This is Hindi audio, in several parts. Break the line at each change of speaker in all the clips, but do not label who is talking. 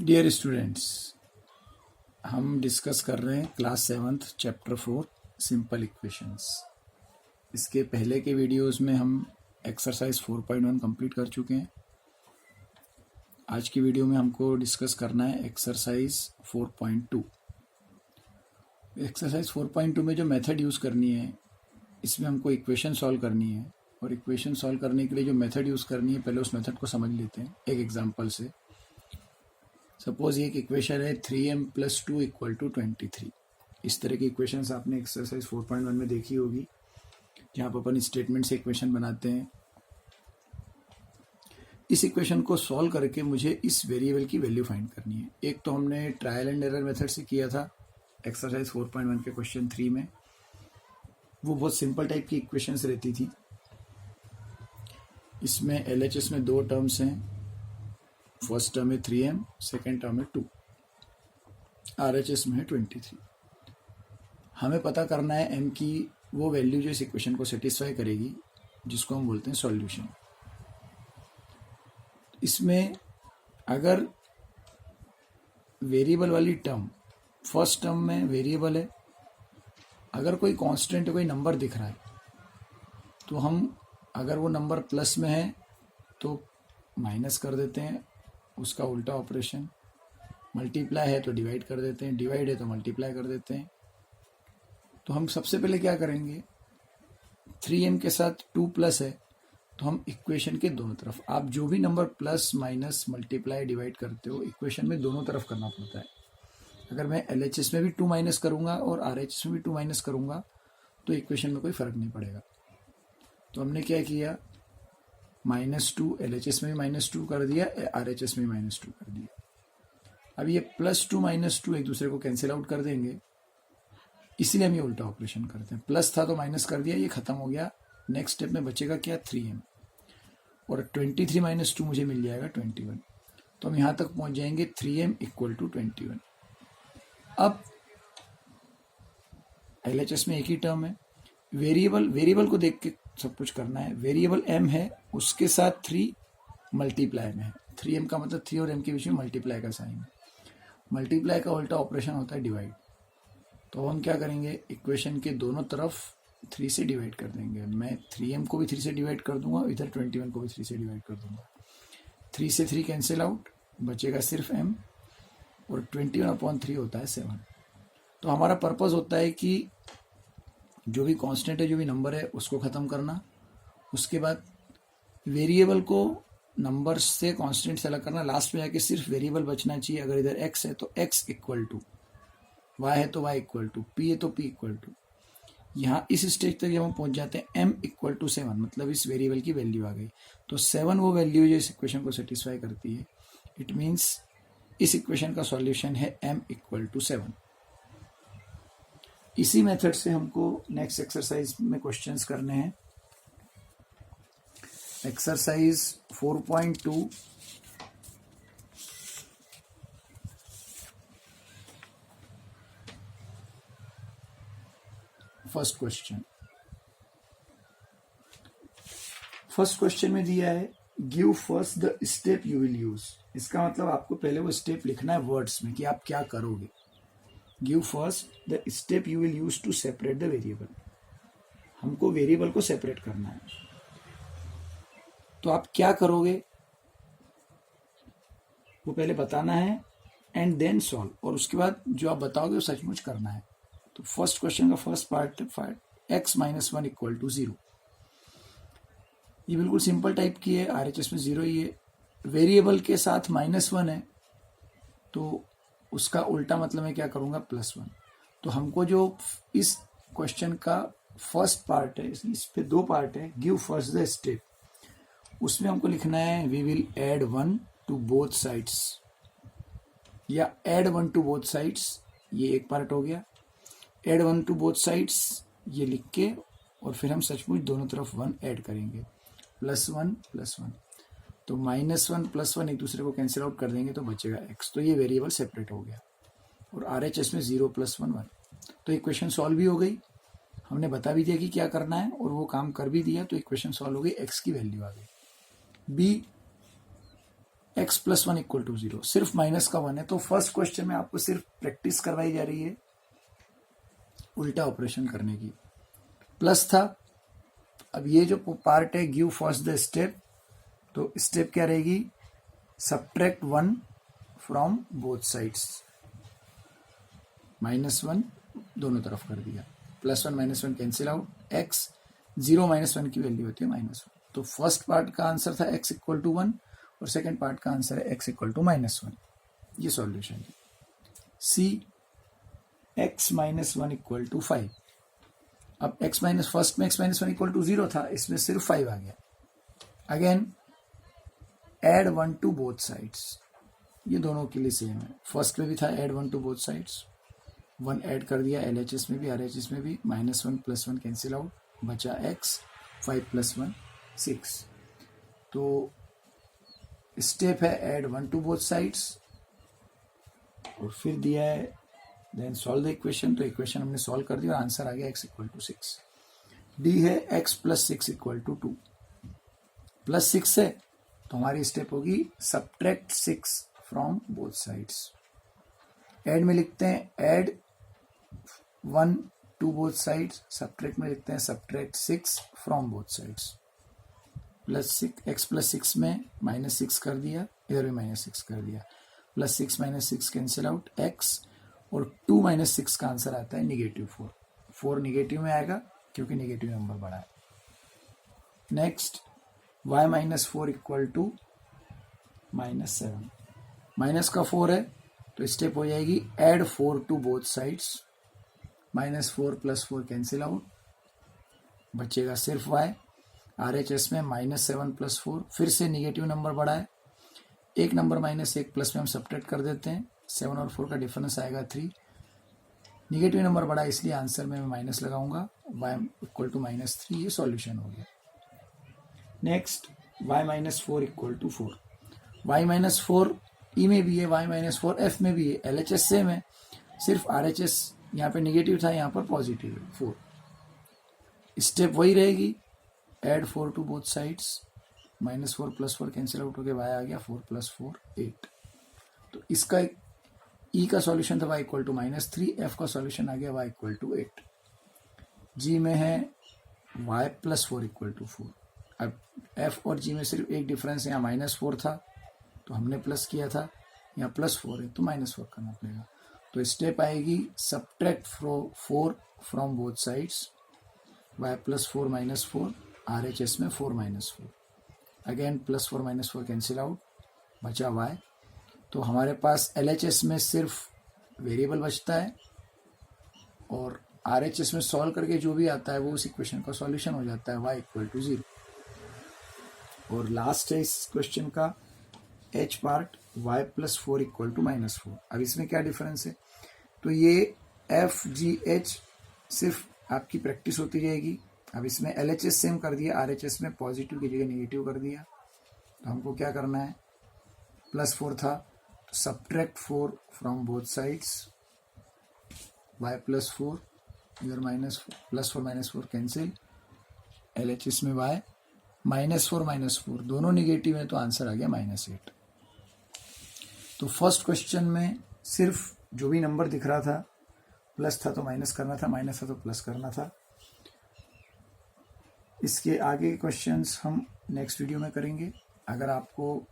डियर स्टूडेंट्स, हम डिस्कस कर रहे हैं class 7th chapter 4 simple equations. इसके पहले के वीडियोस में हम एक्सरसाइज 4.1 कंप्लीट कर चुके हैं। आज की वीडियो में हमको डिस्कस करना है एक्सरसाइज 4.2। एक्सरसाइज 4.2 में जो मेथड यूज़ करनी है, इसमें हमको इक्वेशन सॉल्व करनी है। और इक्वेशन सॉल्व करने के लिए जो मेथड यूज़ करनी है, पहले उस मेथड को समझ लेते हैं एक एग्जाम्पल से। सपोज ये एक इक्वेशन है 3m + 2 = 23। इस तरह की इक्वेशंस आपने एक्सरसाइज 4.1 में देखी होगी, जहाँ पर अपन स्टेटमेंट से इक्वेशन बनाते हैं। इस इक्वेशन को सॉल्व करके मुझे इस वेरिएबल की वैल्यू फाइंड करनी है। एक तो हमने ट्रायल एंड एरर मेथड से किया था एक्सरसाइज 4.1 के क्वेश्चन 3 में। वो बहुत सिंपल टाइप की इक्वेशंस रहती थी। इसमें LHS में दो टर्म्स हैं। फर्स्ट टर्म है 3m, सेकेंड टर्म है 2, RHS में है 23। हमें पता करना है m की वो वैल्यू जो इस इक्वेशन को सेटिस्फाई करेगी, जिसको हम बोलते हैं सॉल्यूशन। इसमें अगर वेरिएबल वाली टर्म, फर्स्ट टर्म में वेरिएबल है, अगर कोई कांस्टेंट कोई नंबर दिख रहा है, तो हम अगर वो नंबर प्लस में है तो माइनस कर देते हैं, उसका उल्टा ऑपरेशन। मल्टीप्लाई है तो डिवाइड कर देते हैं, डिवाइड है तो मल्टीप्लाई कर देते हैं। तो हम सबसे पहले क्या करेंगे, 3m के साथ 2 प्लस है तो हम इक्वेशन के दोनों तरफ, आप जो भी number plus minus multiply divide करते हो, इक्वेशन में दोनों तरफ करना पड़ता है। अगर मैं LHS में भी 2 माइनस करूंगा और RHS में भी 2 माइनस करूंगा तो इक्वेशन में कोई फर्क नहीं पड़ेगा। तो हमने क्या किया, -2 LHS में भी -2 कर दिया, RHS में भी -2 कर दिया। अब ये +2 -2 एक दूसरे को कैंसिल आउट कर देंगे, इसीलिए हम ये उल्टा ऑपरेशन करते हैं। प्लस था तो माइनस कर दिया, ये खत्म हो गया। नेक्स्ट स्टेप में बचेगा क्या, 3m, और 23 - 2 मुझे मिल जाएगा 21। तो हम यहां तक पहुंच जाएंगे 3m = 21। अब LHS में एक ही टर्म है। वेरिएबल को देख के सब कुछ करना है। वेरिएबल m है, उसके साथ 3 मल्टीप्लाई में है। 3m का मतलब 3 और m के बीच में मल्टीप्लाई का साइन है। मल्टीप्लाई का उल्टा ऑपरेशन होता है डिवाइड। तो हम क्या करेंगे, इक्वेशन के दोनों तरफ 3 से डिवाइड कर देंगे। मैं 3m को भी 3 से डिवाइड कर दूंगा, इधर 21 को भी 3 से डिवाइड कर दूंगा। 3 से 3 कैंसिल आउट, बचेगा सिर्फ m, और 21/3 होता है 7। तो हमारा पर्पस होता है कि जो भी कांस्टेंट है, जो भी नंबर है, उसको ख़त्म करना। उसके बाद वेरिएबल को नंबर से कांस्टेंट से अलग करना। लास्ट में जाके सिर्फ वेरिएबल बचना चाहिए। अगर इधर x है तो x = y है तो y = p है तो p = यहाँ इस स्टेज तक जब हम पहुंच जाते हैं m = 7, मतलब इस वेरिएबल की वैल्यू आ गई। तो 7 वो वैल्यू जो इस इक्वेशन को सेटिस्फाई करती है। इट मीन्स इस इक्वेशन का सॉल्यूशन है m = 7। इसी मेथड से हमको नेक्स्ट एक्सरसाइज में क्वेश्चंस करने हैं। एक्सरसाइज 4.2 फर्स्ट क्वेश्चन में दिया है, give first the step you will use. इसका मतलब आपको पहले वो स्टेप लिखना है वर्ड्स में कि आप क्या करोगे। Give first the step you will use to separate the variable. हमको वेरिएबल को सेपरेट करना है, तो आप क्या करोगे वो पहले बताना है, एंड देन सॉल्व। और उसके बाद जो आप बताओगे वो सचमुच करना है। तो फर्स्ट क्वेश्चन का फर्स्ट पार्ट x - 1 = 0। ये बिल्कुल सिंपल टाइप की है, RHS में 0 ही है। वेरिएबल के साथ -1 है तो उसका उल्टा मतलब मैं क्या करूंगा, +1। तो हमको जो इस क्वेश्चन का फर्स्ट पार्ट है, इस पे 2 पार्ट है, गिव फर्स्ट द स्टेप, उसमें हमको लिखना है we will add 1 to both sides, या ऐड 1 टू बोथ साइड्स। ये एक पार्ट हो गया। ऐड 1 टू बोथ साइड्स ये लिख के, और फिर हम सचमुच दोनों तरफ 1 ऐड करेंगे, +1 +1। तो -1 +1 एक दूसरे को कैंसिल आउट कर देंगे तो बचेगा x। तो ये वेरिएबल सेपरेट हो गया। और RHS में 0 +1 1। तो इक्वेशन सॉल्व भी हो गई। हमने बता भी दिया कि क्या करना है और वो काम कर भी दिया, तो इक्वेशन सॉल्व हो गई, x की वैल्यू आ गई। b x plus 1 equal to 0, सिर्फ माइनस का 1 है। तो फर्स्ट क्वेश्चन में आपको सिर्फ प्रैक्टिस करवाई जा रही है उल्टा ऑपरेशन करने की। प्लस था, अब ये जो पार्ट है गिव फर्स्ट द स्टेप, तो स्टेप क्या रहेगी, सब्ट्रैक्ट 1 फ्रॉम बोथ साइड्स, -1 दोनों तरफ कर दिया, +1 -1 कैंसिल आउट, x 0 -1 की वैल्यू होती है -1। तो फर्स्ट पार्ट का आंसर था x इक्वल टू 1 और सेकेंड पार्ट का आंसर है x इक्वल टू -1। ये सॉल्यूशन है। सी x -1 इक्वल टू 5। अब फर्स्ट में x -1 इक्वल टू 0 था, इसमें सिर्फ 5 आ गया। Again add 1 to both sides, ये दोनों के लिए सेम है। फर्स्ट में भी था add 1 to both sides, 1 add कर दिया LHS में भी RHS में भी, -1 +1 कैंसिल आउट, बचा x, 5 + 1 6। तो स्टेप है ऐड 1 टू बोथ साइड्स और फिर दिया है देन सॉल्व द इक्वेशन। तो इक्वेशन हमने सॉल्व कर दिया और आंसर आ गया x इक्वल टू 6। डी है x + 6 इक्वल टू 2, +6 है तो हमारी स्टेप होगी subtract 6 from both sides. Add में लिखते हैं add 1 to both sides, subtract में लिखते हैं subtract 6 from both sides. x + 6 में -6 कर दिया, इधर भी -6 कर दिया, +6 -6 कैंसिल आउट, x और 2 - 6 का आंसर आता है -4। 4 निगेटिव में आएगा क्योंकि निगेटिव नंबर बड़ा है। Next y -4 equal to -7, minus का 4 है तो स्टेप हो जाएगी add 4 to both sides, -4 + 4 cancel out, बचेगा सिर्फ y। RHS में -7 + 4, फिर से निगेटिव नंबर बड़ा है, एक नंबर -1 प्लस में हम सब्ट्रैक्ट कर देते हैं, 7 और 4 का डिफरेंस आएगा 3। निगेटिव नंबर बड़ा है इसलिए आंसर में मैं माइनस लगाऊंगा, y इक्वल टू -3। ये सॉल्यूशन हो गया। Next y -4 equal to 4, y -4 E में भी है, y -4 एफ में भी है, LHS सेम है, सिर्फ RHS यहाँ पे निगेटिव था, यहाँ पर पॉजिटिव है 4। स्टेप वही रहेगी add 4 to both sides, -4 + 4 cancel out हो गया, y आ गया 4 + 4 8। तो इसका ई का सॉल्यूशन था y इक्वल टू -3, एफ का सॉल्यूशन आ गया y इक्वल टू 8। जी में है y + 4 इक्वल टू 4। अब एफ और जी में सिर्फ एक डिफरेंस है, यहाँ -4 था तो हमने प्लस किया था, यहाँ +4 है तो -4 करना पड़ेगा। तो स्टेप आएगी subtract 4 from both sides, y + 4 -4, RHS में 4 -4, अगेन +4 -4 कैंसिल आउट, बचा y। तो हमारे पास LHS में सिर्फ वेरिएबल बचता है और RHS में सॉल्व करके जो भी आता है वो उस इक्वेशन का सॉल्यूशन हो जाता है, y इक्वल टू 0। और लास्ट है इस क्वेश्चन का H part, y + 4 equal to -4। अब इसमें क्या डिफरेंस है, तो ये FGH सिर्फ आपकी प्रैक्टिस होती रहेगी। अब इसमें LHS सेम कर दिया, RHS में पॉजिटिव की जगह नेगेटिव कर दिया। तो हमको क्या करना है, +4 था तो subtract 4 from both sides, y + 4 इधर +4 -4 कैंसिल, LHS में y -4 -4 दोनों निगेटिव है तो आंसर आ गया -8। तो फर्स्ट क्वेश्चन में सिर्फ जो भी नंबर दिख रहा था, प्लस था तो माइनस करना था, माइनस था तो प्लस करना था। इसके आगे के क्वेश्चंस हम नेक्स्ट वीडियो में करेंगे। अगर आपको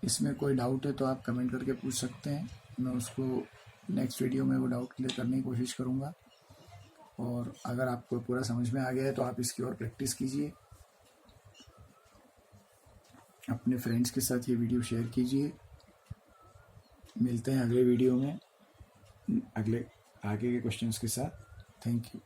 इसमें कोई डाउट है तो आप कमेंट करके पूछ सकते हैं, मैं उसको नेक्स्ट वीडियो में वो डाउट क्लियर करने की कोशिश करूँगा। और अगर आपको पूरा समझ में आ गया है तो आप इसकी और प्रैक्टिस कीजिए, अपने फ्रेंड्स के साथ ये वीडियो शेयर कीजिए। मिलते हैं अगले वीडियो में आगे के क्वेश्चंस के साथ। Thank you.